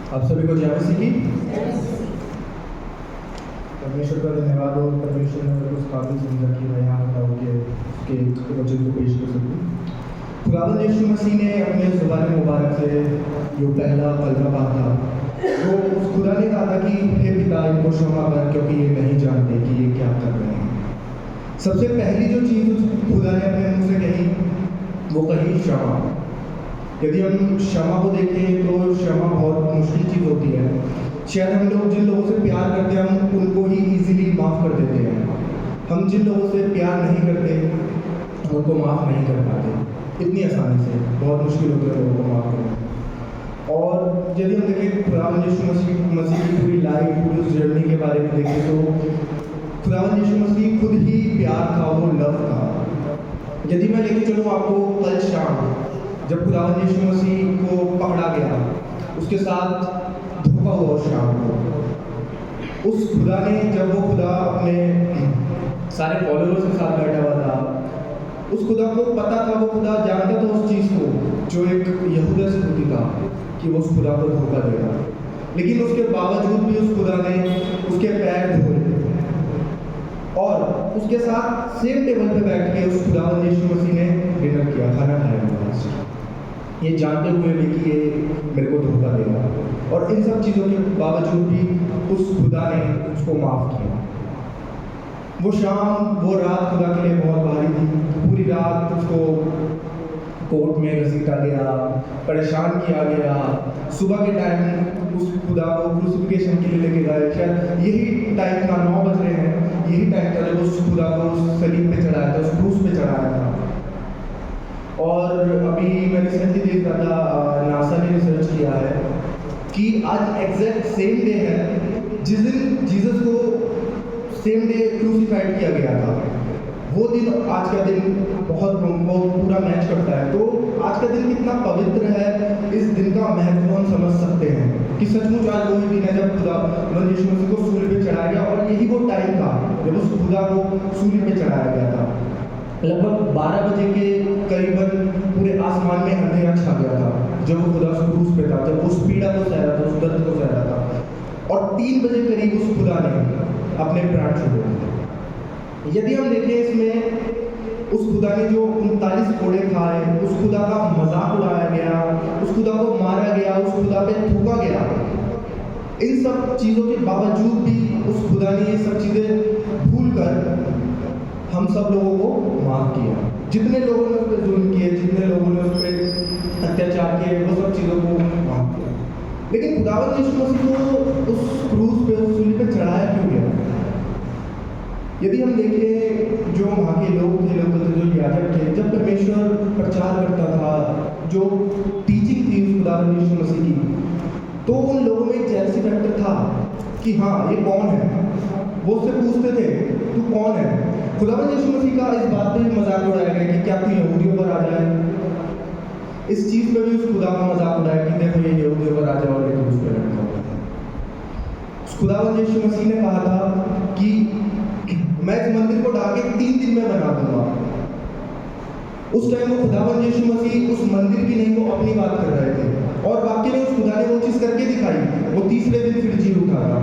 आप सभी को जय मसीह की। परमेश्वर का धन्यवाद हो। परमेश्वर ने मेरे को इस काबिल समझा कि मैं यहाँ बताऊँ कि उसके वचन को पेश कर सकूँ। खुदावंद यीशु मसीह ने अपने ज़ुबान मुबारक से जो पहला कलमा कहा था, वो उस खुदा ने कहा था कि हे पिता, इनको क्षमा कर, क्योंकि ये नहीं जानते कि ये क्या कर रहे हैं। सबसे पहली जो चीज़ उस खुदा ने अपने मुँह से कही, वो कही क्षमा। यदि हम क्षमा को देखें तो क्षमा बहुत मुश्किल चीज़ होती है। शायद हम लोग जिन लोगों से प्यार करते हैं हम उनको ही इजीली माफ़ कर देते हैं। हम जिन लोगों से प्यार नहीं करते हम उनको माफ़ नहीं कर पाते इतनी आसानी से। बहुत मुश्किल होता है लोगों को माफ़ करना। और यदि हम देखें खुदावंद यीशु मसीह की पूरी लाइफ, पूरी उस जर्नी के बारे में देखें तो खुदावंद यीशु मसीह खुद ही प्यार था, वो लव था। यदि मैं लेके चलूँ आपको कल शाम जब खुदावंद यीशु मसीह को पकड़ा गया, उसके साथ धोखा हुआ उस शाम को, उस खुदा ने जब वो खुदा अपने सारे फॉलोअर्स के साथ बैठा हुआ था, उस खुदा को पता था, वो खुदा जानता था उस चीज़ को जो एक यहूदा से होती था कि वो उस खुदा को धोखा देगा। लेकिन उसके बावजूद भी उस खुदा ने उसके पैर धोए और उसके साथ सेम टेबल पे बैठ के उस खुदावंद यीशु मसीह ने डिनर किया, खाना खाया हुआ, ये जानते हुए भी कि ये मेरे को धोखा देगा। और इन सब चीज़ों के बावजूद भी उस खुदा ने उसको माफ़ किया। वो शाम, वो रात खुदा के लिए बहुत भारी थी। पूरी रात उसको कोर्ट में घसीटा गया, परेशान किया गया। सुबह के टाइम उस खुदा को क्रूसिफिकेशन के लिए लेके गए। शायद यही टाइम था, 9 बज रहे हैं, यही टाइम था जब उस खुदा को उस सलीब पे चढ़ाया था, उस क्रूस पे चढ़ाया था। और अभी मैं रिसेंटली देख रहा था, नासा ने रिसर्च किया है कि आज एग्जैक्ट सेम डे है जिस दिन जीसस को सेम डे क्रूसिफाइड किया गया था। वो दिन, आज का दिन बहुत पूरा मैच करता है। तो आज का दिन कितना पवित्र है, इस दिन का महत्व हम समझ सकते हैं कि सचमुच आज वही दिन है जब खुदावंद यीशु मसीह को सूली पे चढ़ाया गया। और यही वो टाइम था जब उस खुदा को सूली पे चढ़ाया गया था। लगभग 12 बजे के करीबन पूरे आसमान में अंधेरा छा गया था जब वो खुदा उस क्रूस पे था, जब उस पीड़ा को सह रहा था, उस दर्द को सह रहा था। और 3 बजे करीब उस खुदा ने अपने प्राण छोड़े। यदि हम देखें इसमें, उस खुदा ने जो 39 कोड़े खाए, उस खुदा का मजाक उड़ाया गया, उस खुदा को मारा गया, उस खुदा पे थूका गया, इन सब चीज़ों के बावजूद भी उस खुदा ने ये सब चीज़ें भूल कर हम सब लोगों को माफ़ किया। जितने लोगों ने उस पर जुल्म किए, जितने लोगों ने उस पर अत्याचार किए, वो सब चीज़ों को माफ़ किया। लेकिन खुदावंद यीशु मसीह को उस क्रूस पे, उस सूली पे चढ़ाया क्यों गया? यदि हम देखें, जो वहाँ के लोग थे, जो याजक थे, जब परमेश्वर प्रचार करता था, जो टीचिंग थी उस खुदावंद यीशु मसीह की, तो उन लोगों में एक जेलसी फैक्टर था कि हाँ, ये कौन है। वो उससे पूछते थे, तू कौन है? खुदावंद यीशु मसीह का इस बात पे भी मजाक उड़ाया गया कि क्या तू यहूदियों पर आ जाए। इस चीज़ पे भी उस खुदा का मजाक उड़ाया कि देखो ये यहूदियों पर आ जाओ और ये क्रूस पे लटका हुआ है। खुदावंद यीशु मसीह ने कहा था कि मैं इस मंदिर को ढा के 3 दिन में बना दूंगा। उस टाइम वो खुदावंद यीशु मसीह उस मंदिर की नहीं, वो अपनी बात कर रहे थे। और वाकई में उस खुदा ने वो चीज़ करके दिखाई। वो तीसरे दिन फिर जी उठा था।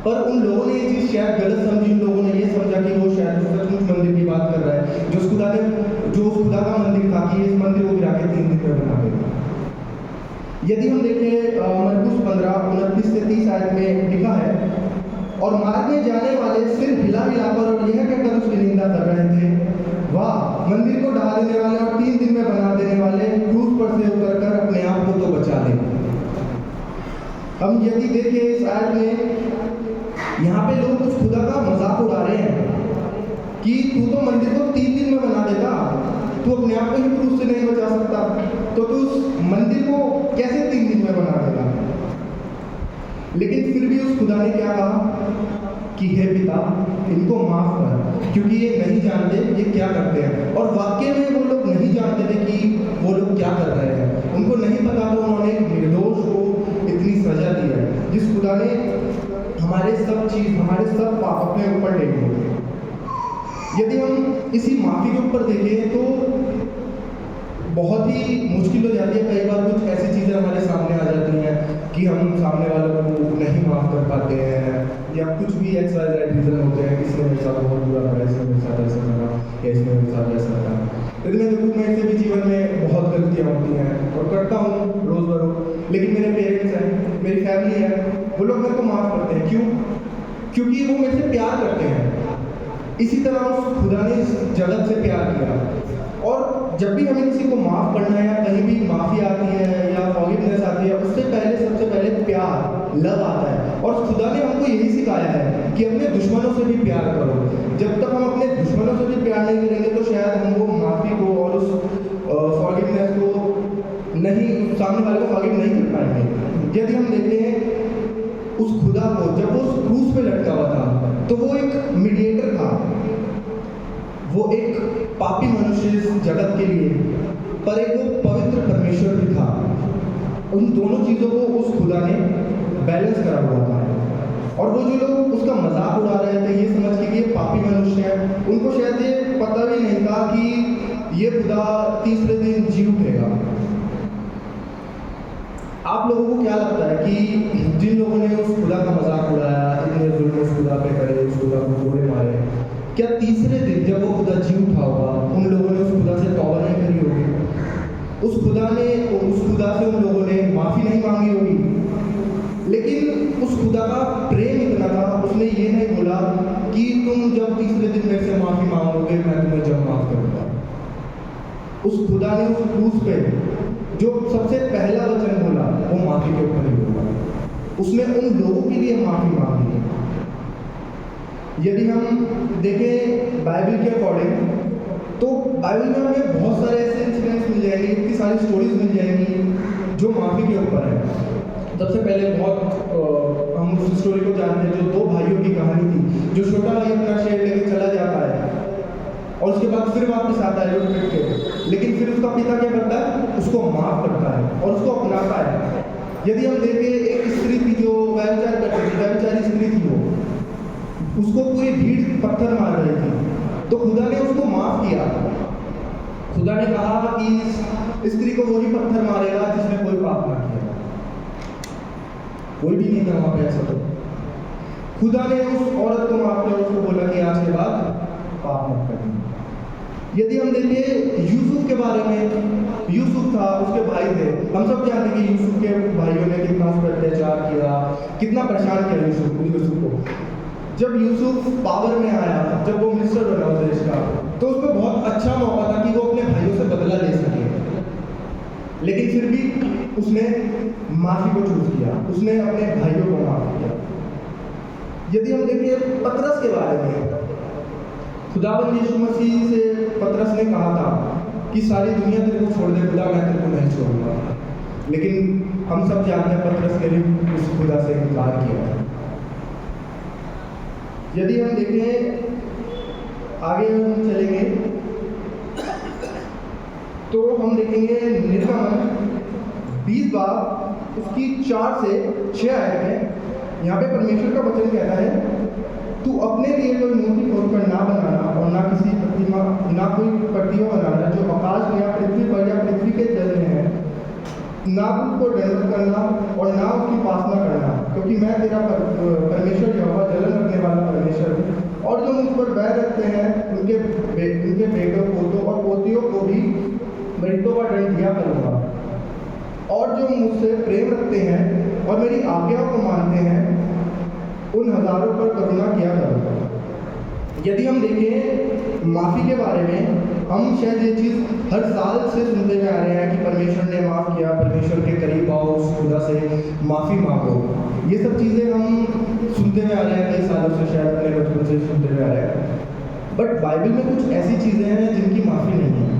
पर उन लोगों ने ये चीज़ शायद गलत समझी। उन लोगों ने ये समझा कि वो शायद सचमुच मंदिर की बात कर रहा है, जो उस खुदा का मंदिर था, कि इस मंदिर को गिरा के 3 दिन में बना देगा। यदि हम देखें मरकुस 15:29 से 30 आयत में लिखा है, और मार्ग में जाने वाले सिर हिला हिलाकर और यह कहकर उसकी निंदा कर रहे थे, वाह, मंदिर को ढा देने वाले और 3 दिन में बना देने वाले, क्रूस पर से उतरकर अपने आप को तो बचा ले। हम यदि देखें इस आयत में, यहाँ पे लोग उस खुदा का मजाक उड़ा रहे हैं कि तू तो मंदिर को 3 दिन में बना देता, तू अपने आप को ही क्रूस से नहीं बचा सकता, तो तू उस मंदिर को कैसे 3 दिन में बना देगा। लेकिन फिर भी उस खुदा ने क्या कहा कि हे पिता, इनको माफ़ कर, क्योंकि ये नहीं जानते ये क्या करते हैं। और वाकई में वो लोग नहीं जानते थे कि वो लोग क्या कर रहे हैं। उनको नहीं पता था, उन्होंने निर्दोष को इतनी सजा दी है, जिस खुदा ने हमारे सब पाप अपने ऊपर ले लिए। यदि हम इसी माफ़ी के ऊपर देखें तो बहुत ही मुश्किल हो जाती है। कई बार कुछ ऐसी चीज़ें हमारे सामने आ जाती हैं कि हम सामने वालों को नहीं माफ़ कर पाते हैं, या कुछ भी XYZ रीज़न होते हैं, किसी ने मेरे साथ बहुत बुरा करा, इसने मेरे साथ ऐसा करा, या इसने मेरे साथ ऐसा करा। लेकिन मैं देखूँ, मेरे भी जीवन में बहुत गलतियाँ होती हैं और करता हूँ रोज़ बरोज़, लेकिन मेरे पेरेंट्स हैं, मेरी फैमिली है, वो लोग मेरे को माफ़ करते हैं। क्यों? क्योंकि वो मेरे से प्यार करते हैं। इसी तरह उस खुदा ने इस जगत से प्यार किया, और जब भी हमें किसी को माफ़ करना है या कहीं भी माफ़ी आती है या फॉरगिवनेस आती है, उससे पहले सबसे पहले प्यार, लव आता है। और खुदा ने हमको यही सिखाया है कि अपने दुश्मनों से भी प्यार करो। जब तक हम अपने दुश्मनों से भी प्यार नहीं करेंगे तो शायद हम वो माफ़ी को और उस फॉरगिवनेस को नहीं, सामने वाले को फॉरगिव नहीं कर पाएंगे। यदि हम देखते हैं उस खुदा को, जब वो उस क्रूस पे लटका हुआ था, तो वो एक मीडिएटर था, वो एक पापी मनुष्य इस जगत के लिए, पर एक वो पवित्र परमेश्वर भी था। उन दोनों चीज़ों को उस खुदा ने बैलेंस करा हुआ था। और वो जो लोग उसका मजाक उड़ा रहे थे ये समझ के कि ये पापी मनुष्य है, उनको शायद ये पता भी नहीं था कि ये खुदा तीसरे दिन जी उठेगा। आप लोगों को क्या लगता है कि जिन लोगों ने उस खुदा का मजाक उड़ाया, इतने जुल्म उस खुदा पे करे, उस खुदा को गोले मारे, क्या तीसरे दिन जब वो खुदा जी उठा होगा, उन लोगों ने उस खुदा से तौबा नहीं करी होगी? उस खुदा से उन लोगों ने माफ़ी नहीं मांगी होगी? लेकिन उस खुदा का प्रेम इतना था, उसने ये नहीं बोला कि तुम जब तीसरे दिन मेरे से माफ़ी मांगोगे मैं तुम्हें जब माफ़ करूँगा। उस खुदा ने उस क्रूस पे जो सबसे पहला वचन बोला वो माफ़ी के ऊपर ही बोला। उसने उन लोगों के लिए माफ़ी मांगी। यदि हम देखें बाइबल के अकॉर्डिंग, तो बाइबल में हमें बहुत सारे ऐसे इंसिडेंट्स मिल जाएंगे, इतनी सारी स्टोरीज मिल जाएंगी जो माफ़ी के ऊपर है। सबसे पहले हम उस स्टोरी को जानते हैं जो दो भाइयों की कहानी थी, जो छोटा भाई अपना शेर लेके चला जाता है और उसके बाद फिर वापस आता है लौट के, लेकिन फिर उसका पिता क्या करता है, उसको माफ़ करता है और उसको अपनाता है। यदि हम देखें, एक स्त्री थी जो व्यभिचार करती थी, व्यभिचारी स्त्री थी, वो उसको पूरी भीड़ पत्थर मार रही थी, तो खुदा ने उसको माफ़ किया। खुदा ने कहा कि इस स्त्री को वही पत्थर मारेगा जिसने कोई पाप ना किया। कोई भी नहीं था वहाँ पे ऐसा। तो खुदा ने उस औरत को माफ किया, उसको बोला कि आज के बाद पाप मत करना। यदि हम देखें यूसुफ के बारे में, यूसुफ था, उसके भाई थे, हम सब जानते हैं कि यूसुफ के भाइयों ने कितना उस पर अत्याचार किया, कितना परेशान किया यूसुफ को। जब यूसुफ पावर में आया, जब वो मिनिस्टर बना उस देश का, तो उसमें बहुत अच्छा मौका था कि वो अपने भाइयों से बदला ले सके, लेकिन फिर भी उसने माफ़ी को चूज किया, उसने अपने भाइयों को माफ़ किया। यदि हम देखें पतरस के बारे में, खुदावंद यीशु मसीह से पतरस ने कहा था कि सारी दुनिया तेरे को छोड़ दे खुदा, मैं तेरे को नहीं छोड़ूंगा, लेकिन हम सब जानते हैं पतरस ने भी उस खुदा से इनकार किया। यदि हम देखें आगे हम चलेंगे तो हम देखेंगे निर्गमन 20 बाब उसकी 4 से 6 आयत में, यहाँ पे परमेश्वर का वचन कहता है, तू अपने लिए कोई मूर्ति खोदकर ना बनाना और ना किसी प्रतिमा, ना कोई प्रतिमा बनाना जो आकाश में या पृथ्वी पर या पृथ्वी के जल में है, ना उसको दंड करना और ना उसकी उपासना करना, क्योंकि मैं तेरा परमेश्वर यहोवा जलन रखने वाला परमेश्वर हूँ। और जो मुझ पर बैर रखते हैं उनके बेटों, पोतों और पोतियों को भी मृतों का दंड दिया करूँगा। और जो मुझसे प्रेम रखते हैं और मेरी आज्ञाओं को मानते हैं उन हजारों पर करुणा किया करूँगा। यदि हम देखें माफ़ी के बारे में, हम शायद ये चीज़ हर साल से सुनते हुए आ रहे हैं कि परमेश्वर ने माफ़ किया, परमेश्वर के करीब आओ, उस खुदा से माफ़ी मांगो। ये सब चीज़ें हम सुनते हुए आ रहे हैं कई सालों से, शायद अपने बचपन से सुनते हुए आ रहे हैं। बट बाइबल में कुछ ऐसी चीज़ें हैं जिनकी माफ़ी नहीं है।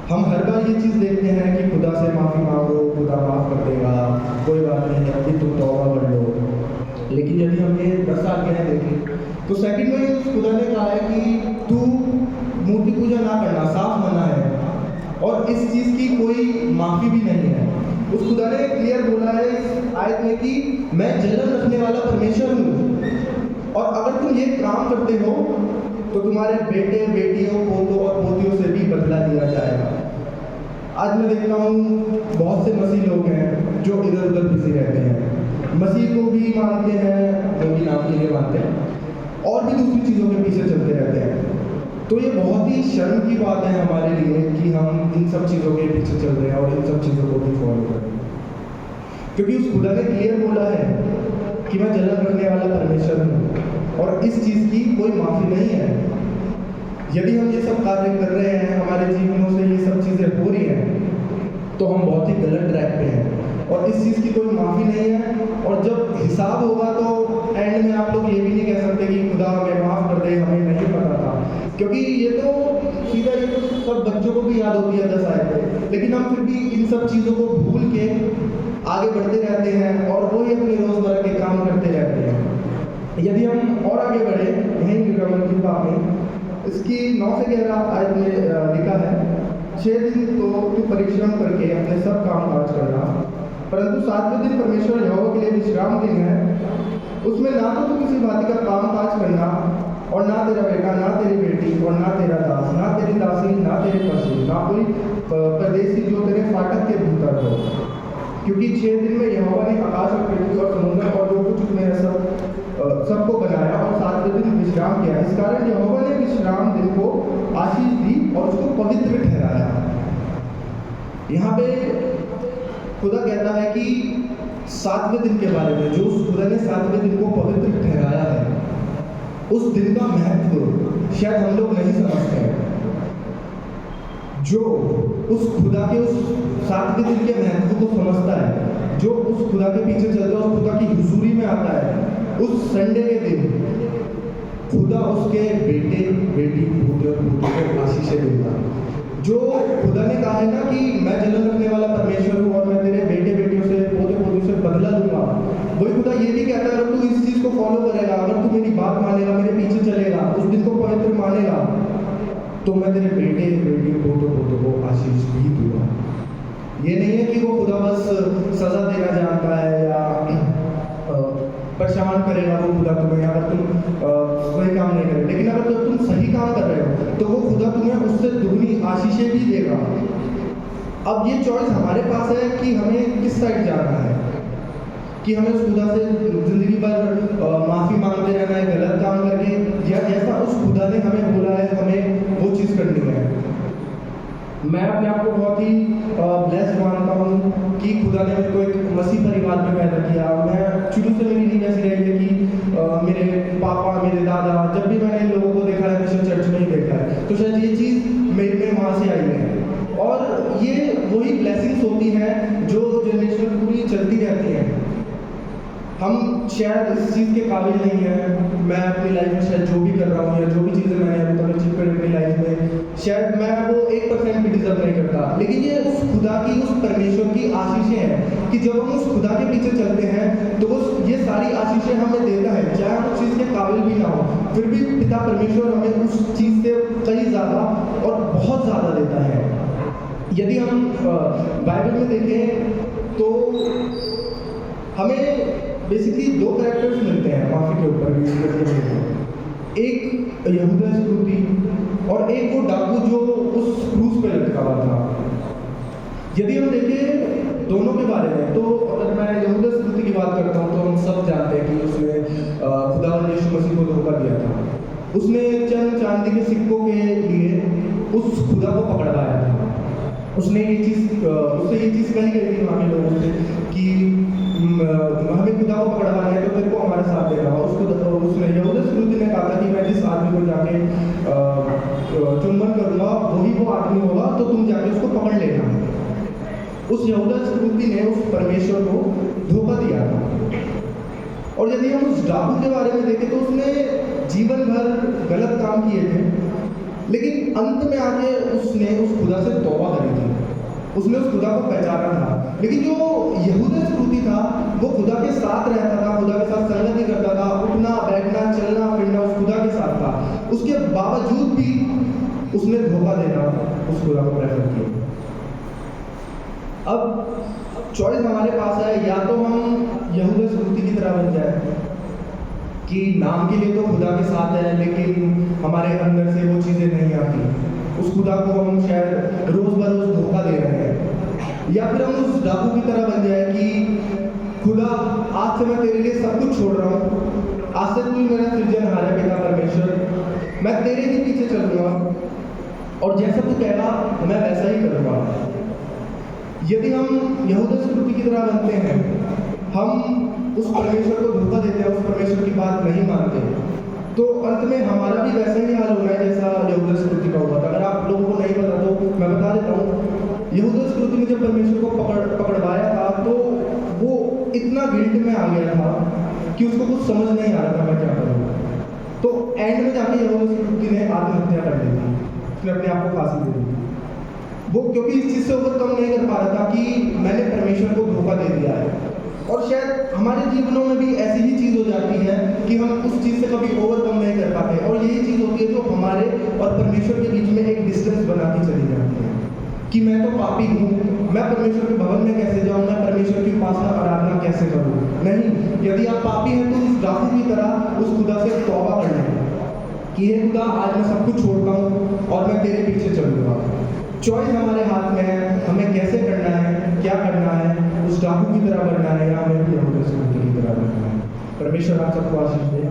हम हर बार ये चीज़ देखते हैं कि खुदा से माफ़ी मांगो, खुदा माफ़ कर देगा, कोई बात नहीं, अभी तुम तौबा कर लो। लेकिन यदि हम ये 10 आज्ञाएं देखें तो सेकंड में उस खुदा ने कहा है कि तू मूर्ति पूजा ना करना, साफ मना है, और इस चीज़ की कोई माफ़ी भी नहीं है। उस खुदा ने क्लियर बोला है इस आयत में कि मैं जलन रखने वाला परमेश्वर हूँ, और अगर तुम ये काम करते हो तो तुम्हारे बेटे, बेटियों, पोतों और पोतियों से भी बदला लिया जाएगा। आज मैं देखता हूँ बहुत से मसीह लोग हैं जो इधर उधर बिजी रहते हैं, मसीह को भी मानते हैं, वो भी नाम के लिए मानते हैं, और भी दूसरी चीज़ों के पीछे चलते रहते हैं। तो ये बहुत ही शर्म की बात है हमारे लिए कि हम इन सब चीज़ों के पीछे चल रहे हैं और इन सब चीज़ों को भी फॉलो कर रहे हैं, क्योंकि उस खुदा ने क्लियर बोला है कि मैं जलन रखने वाला परमेश्वर हूँ और इस चीज़ की कोई माफ़ी नहीं है। यदि हम ये सब कार्य कर रहे हैं, हमारे जीवनों से ये सब चीज़ें हो रही हैं, तो हम बहुत ही गलत ट्रैक पे हैं और इस चीज़ की कोई माफ़ी नहीं है। और जब हिसाब होगा तो एंड में आप लोग ये भी नहीं कह सकते कि खुदा हमें माफ़ कर दे, हमें नहीं पता था, क्योंकि ये तो सीधा ये तो सब बच्चों को भी याद होती है 10 आयतें, लेकिन हम फिर भी इन सब चीज़ों को भूल के आगे बढ़ते रहते हैं और वही अपने रोज़मर्रा के काम करते रहते हैं। यदि हम और आगे बढ़े यहीं निर्गमन की बात में, इसकी 9 से 11 आयत में लिखा है, 6 दिन तो तू परिश्रम करके अपने सब काम काज करना, परंतु 7वें दिन परमेश्वर यहोवा के लिए विश्राम दिन है, उसमें ना तो तू किसी भांति का काम काज करना, और ना तेरा बेटा, ना तेरी बेटी, और ना तेरा दास, ना तेरी दासी, ना तेरे पशु, ना कोई परदेसी जो तेरे फाटक के भीतर हो, क्योंकि 6 दिन में यहोवा ने आकाश और पृथ्वी और समुद्र और जो कुछ उसमें है सबको बनाया और 7वें दिन विश्राम किया। इस कारण यहोवा ने विश्राम दिन को आशीष दी और उसको पवित्र ठहराया। यहाँ पे खुदा कहता है कि 7वें दिन के बारे में, जो उस खुदा ने 7वें दिन को पवित्र ठहराया है, उस दिन का महत्व शायद हम लोग नहीं समझते हैं। जो उस खुदा के उस 7वें दिन के महत्व को समझता है, जो उस खुदा के पीछे चलता है, उस खुदा की हुजूरी में आता है, उस संडे के दिन खुदा उसके बेटे बेटी पोते और पोती को आशीषें देगा। जो खुदा ने कहा है ना कि मैं जलन रखने वाला परमेश्वर हूँ और मैं तेरे बेटे बेटियों से पोते पोतियों से बदला दूंगा, वही खुदा ये भी कहता है अगर तू इस चीज़ को फॉलो करेगा, अगर तू मेरी बात मानेगा, मेरे पीछे चलेगा, उस दिन को पवित्र मानेगा, तो मैं तेरे बेटे बेटी पोते पोतों को आशीष भी दूंगा। ये नहीं है कि वो खुदा बस सजा देना जानता है या परेशान करेगा वो खुदा तुम्हें अगर तुम सही काम नहीं करोगे, लेकिन अगर तो तुम सही काम कर रहे हो तो वो खुदा तुम्हें उससे दुगनी आशीषें भी देगा। अब ये चॉइस हमारे पास है कि हमें किस साइड जाना है, कि हमें उस खुदा से जिंदगी भर माफ़ी मांगते रहना है गलत काम करके, या जैसा उस खुदा ने हमें बोला है हमें वो चीज़ करनी है। मैं अपने आप को बहुत ही ब्लेस्ड मानता हूँ कि खुदा ने मेरे को एक मसीह परिवार में पैदा किया। मैं शुरू से मेरी नींव ऐसी रही है कि मेरे पापा, मेरे दादा, जब भी मैंने इन लोगों को देखा है, हमेशा चर्च में ही देखा है, तो शायद ये चीज़ मेरे में वहाँ से आई है। और ये वही ब्लेसिंग्स होती हैं जो जनरेशन पूरी चलती रहती हैं। हम शायद इस चीज़ के काबिल नहीं हैं। मैं अपनी लाइफ में शायद जो भी कर रहा हूँ या जो भी चीज़ें मैंने अभी तक अचीव करी अपनी लाइफ में, शायद मैं वो 1% भी डिजर्व नहीं करता, लेकिन ये उस खुदा की, उस परमेश्वर की आशीषें हैं कि जब हम उस खुदा के पीछे चलते हैं तो वो ये सारी आशीषें हमें देता है, चाहे हम उस चीज़ के काबिल भी ना हो, फिर भी पिता परमेश्वर हमें उस चीज़ से कई ज़्यादा और बहुत ज़्यादा देता है। यदि हम बाइबल में देखें तो हमें बेसिकली 2 कैरेक्टर्स मिलते हैं माफी के ऊपर भी। एक यहूदा इस्करियोती और एक वो डाकू जो उस क्रूस पे लटका हुआ था। यदि हम देखें दोनों के बारे में, तो अगर मैं यहूदा इस्करियोती की बात करता हूँ तो हम सब जानते हैं कि उसने खुदावंद यीशु मसीह को धोखा दिया था। उसने चंद चांदी के सिक्कों के लिए उस खुदा को पकड़वाया था। उससे ये चीज़ कही गई थी वहाँ के लोगों से कि हमें खुदा को पकड़वाना है तो तेरे को हमारे साथ देना। और उसने यहूदा इस्करियोती ने कहा था कि मैं जिस आदमी को जाके चुंबन करूँगा वही वो आदमी होगा, तो तुम जाके उसको पकड़ लेना। उस यहूदा इस्करियोती ने उस परमेश्वर को धोखा दिया था। और यदि हम उस डाकू के बारे में देखें तो उसने जीवन भर गलत काम किए थे, लेकिन अंत में आके उसने उस खुदा से तौबा करी थी, उसने उस खुदा को पहचाना था। लेकिन जो यहूदा इस्करियोती था वो खुदा के साथ रहता था, खुदा के साथ संगति करता था, उठना बैठना चलना फिरना उस खुदा के साथ था, उसके बावजूद भी उसने धोखा देना उस खुदा को प्रेफर किया। अब चॉइस हमारे पास है, या तो हम यहूदा इस्करियोती की तरह बन जाए कि नाम के लिए तो खुदा के साथ है लेकिन हमारे अंदर से वो चीज़ें नहीं आती, उस खुदा को हम शायद रोज़ बरोज़ धोखा दे रहे हैं, या फिर हम उस डाकू की तरह बन जाए कि खुदा आज से मैं तेरे लिए सब कुछ छोड़ रहा हूँ, आज से तू ही मेरा सृजनहार है पिता परमेश्वर, मैं तेरे ही पीछे चलूंगा और जैसा तू कहेगा मैं वैसा ही करूँगा। यदि हम यहूदा संस्कृति की तरह बनते हैं, हम उस परमेश्वर को धोखा देते हैं, उस परमेश्वर की बात नहीं मानते, तो अंत में हमारा भी वैसा ही हाल होना है जैसा यहूदा संस्कृति का हुआ था। अगर आप लोगों को नहीं पता तो मैं बता देता हूँ, यहूदा संस्कृति ने जब परमेश्वर को पकड़वाया था तो वो इतना गिल्ट में आ गया था कि उसको कुछ समझ नहीं आ रहा था मैं क्या करूँ। तो एंड में जाके यहूदा संस्कृति ने आत्महत्या कर ली थी, उसने अपने आप को फांसी दे दी थी। वो क्योंकि इस चीज़ से ओवरकम नहीं कर पा रहा था कि मैंने परमेश्वर को धोखा दे दिया है। और शायद हमारे जीवनों में भी ऐसी ही चीज़ हो जाती है कि हम उस चीज़ से कभी ओवरकम नहीं कर पाते, और यही चीज़ होती है जो हमारे और परमेश्वर के बीच में एक डिस्टेंस बना के चली जाती है कि मैं तो पापी हूँ, मैं परमेश्वर के भवन में कैसे जाऊँ, मैं परमेश्वर की उपासना आराधना कैसे करूँ। नहीं, यदि आप पापी हैं तो उस डाकू की तरह उस खुदा से तौबा कर लें कि हे खुदा, आज मैं सब कुछ छोड़ता हूँ और मैं तेरे पीछे चलूँगा। चॉइस हमारे हाथ में है, हमें कैसे करना है, क्या करना है, उस डाकू की तरह बनना है या हमें भी यहूदा संस्कृति की तरह बनना है। परमेश्वर आप सबको आशीष दे।